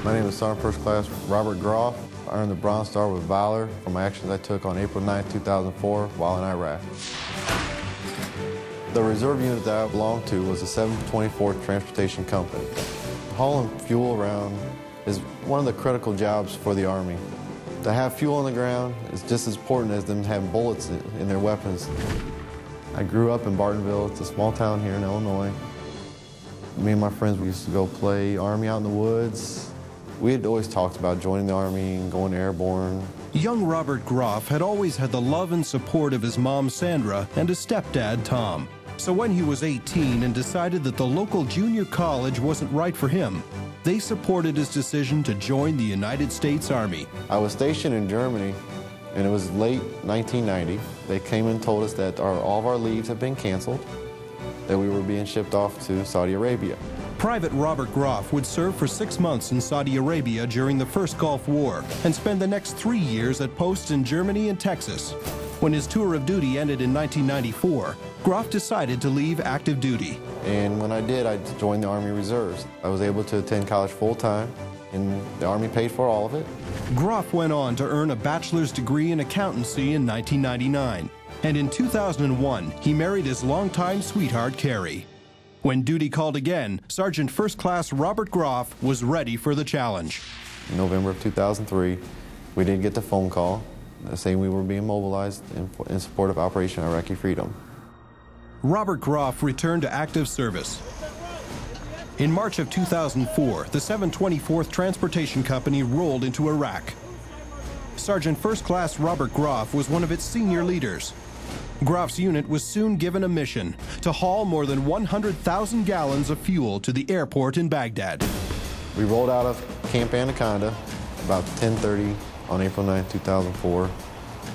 My name is Sergeant First Class Robert Groff. I earned the Bronze Star with Valor for my actions I took on April 9, 2004 while in Iraq. The reserve unit that I belonged to was the 724th Transportation Company. Hauling fuel around is one of the critical jobs for the Army. To have fuel on the ground is just as important as them having bullets in their weapons. I grew up in Bartonville. It's a small town here in Illinois. Me and my friends, we used to go play Army out in the woods. We had always talked about joining the Army and going airborne. Young Robert Groff had always had the love and support of his mom, Sandra, and his stepdad, Tom. So when he was 18 and decided that the local junior college wasn't right for him, they supported his decision to join the United States Army. I was stationed in Germany, and it was late 1990. They came and told us that all of our leaves had been canceled, that we were being shipped off to Saudi Arabia. Private Robert Groff would serve for 6 months in Saudi Arabia during the First Gulf War and spend the next 3 years at posts in Germany and Texas. When his tour of duty ended in 1994, Groff decided to leave active duty. And when I did, I joined the Army Reserves. I was able to attend college full-time, and the Army paid for all of it. Groff went on to earn a bachelor's degree in accountancy in 1999. And in 2001, he married his longtime sweetheart, Carrie. When duty called again, Sergeant First Class Robert Groff was ready for the challenge. In November of 2003, we did get the phone call saying we were being mobilized in support of Operation Iraqi Freedom. Robert Groff returned to active service. In March of 2004, the 724th Transportation Company rolled into Iraq. Sergeant First Class Robert Groff was one of its senior leaders. Groff's unit was soon given a mission to haul more than 100,000 gallons of fuel to the airport in Baghdad. We rolled out of Camp Anaconda about 10:30 on April 9, 2004,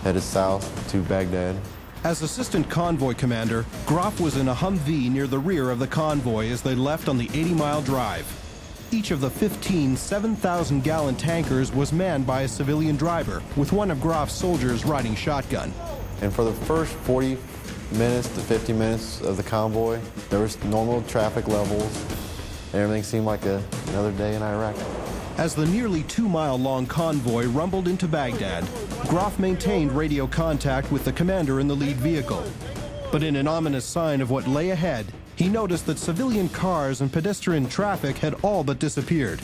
headed south to Baghdad. As Assistant Convoy Commander, Groff was in a Humvee near the rear of the convoy as they left on the 80-mile drive. Each of the 15 7,000-gallon tankers was manned by a civilian driver, with one of Groff's soldiers riding shotgun. And for the first 40 minutes to 50 minutes of the convoy, there was normal traffic levels. Everything seemed like another day in Iraq. As the nearly 2-mile-long convoy rumbled into Baghdad, Groff maintained radio contact with the commander in the lead vehicle. But in an ominous sign of what lay ahead, he noticed that civilian cars and pedestrian traffic had all but disappeared.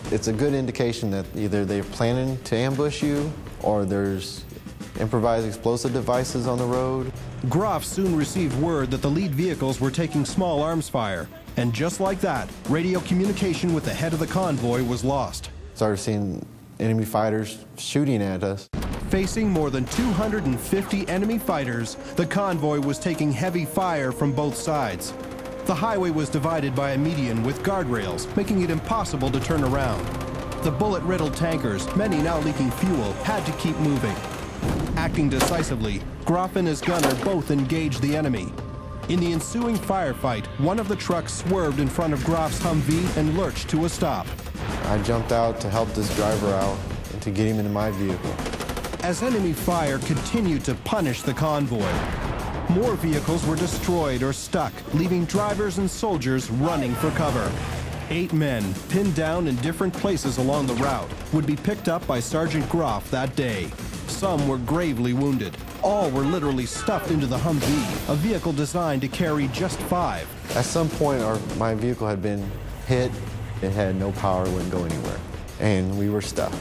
It's a good indication that either they're planning to ambush you or there's improvised explosive devices on the road. Groff soon received word that the lead vehicles were taking small arms fire. And just like that, radio communication with the head of the convoy was lost. Started seeing enemy fighters shooting at us. Facing more than 250 enemy fighters, the convoy was taking heavy fire from both sides. The highway was divided by a median with guardrails, making it impossible to turn around. The bullet-riddled tankers, many now leaking fuel, had to keep moving. Acting decisively, Groff and his gunner both engaged the enemy. In the ensuing firefight, one of the trucks swerved in front of Groff's Humvee and lurched to a stop. I jumped out to help this driver out and to get him into my vehicle. As enemy fire continued to punish the convoy, more vehicles were destroyed or stuck, leaving drivers and soldiers running for cover. 8 men, pinned down in different places along the route, would be picked up by Sergeant Groff that day. Some were gravely wounded. All were literally stuffed into the Humvee, a vehicle designed to carry just 5. At some point, my vehicle had been hit. It had no power, wouldn't go anywhere, and we were stuck.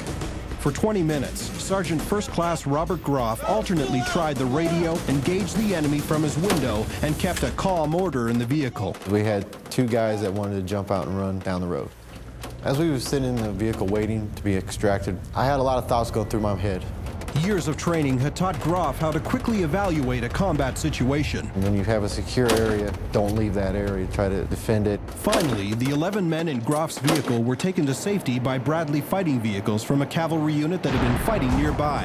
For 20 minutes, Sergeant First Class Robert Groff alternately tried the radio, engaged the enemy from his window, and kept a calm order in the vehicle. We had 2 guys that wanted to jump out and run down the road. As we were sitting in the vehicle waiting to be extracted, I had a lot of thoughts going through my head. Years of training had taught Groff how to quickly evaluate a combat situation. When you have a secure area, don't leave that area. Try to defend it. Finally, the 11 men in Groff's vehicle were taken to safety by Bradley fighting vehicles from a cavalry unit that had been fighting nearby.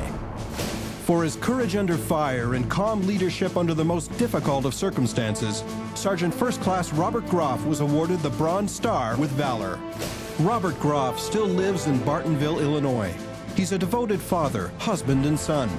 For his courage under fire and calm leadership under the most difficult of circumstances, Sergeant First Class Robert Groff was awarded the Bronze Star with Valor. Robert Groff still lives in Bartonville, Illinois. He's a devoted father, husband, and son.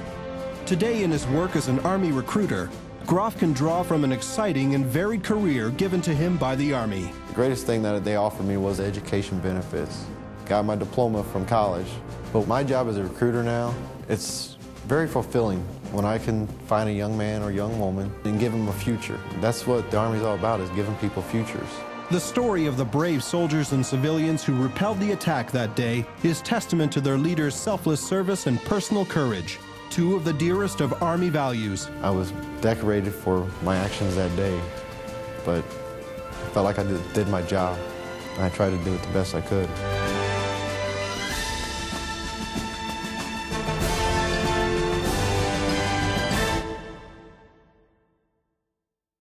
Today, in his work as an Army recruiter, Groff can draw from an exciting and varied career given to him by the Army. The greatest thing that they offered me was education benefits. got my diploma from college. But my job as a recruiter now, it's very fulfilling when I can find a young man or young woman and give them a future. That's what the Army's all about, is giving people futures. The story of the brave soldiers and civilians who repelled the attack that day is testament to their leaders' selfless service and personal courage, two of the dearest of Army values. I was decorated for my actions that day, but I felt like I did my job, and I tried to do it the best I could.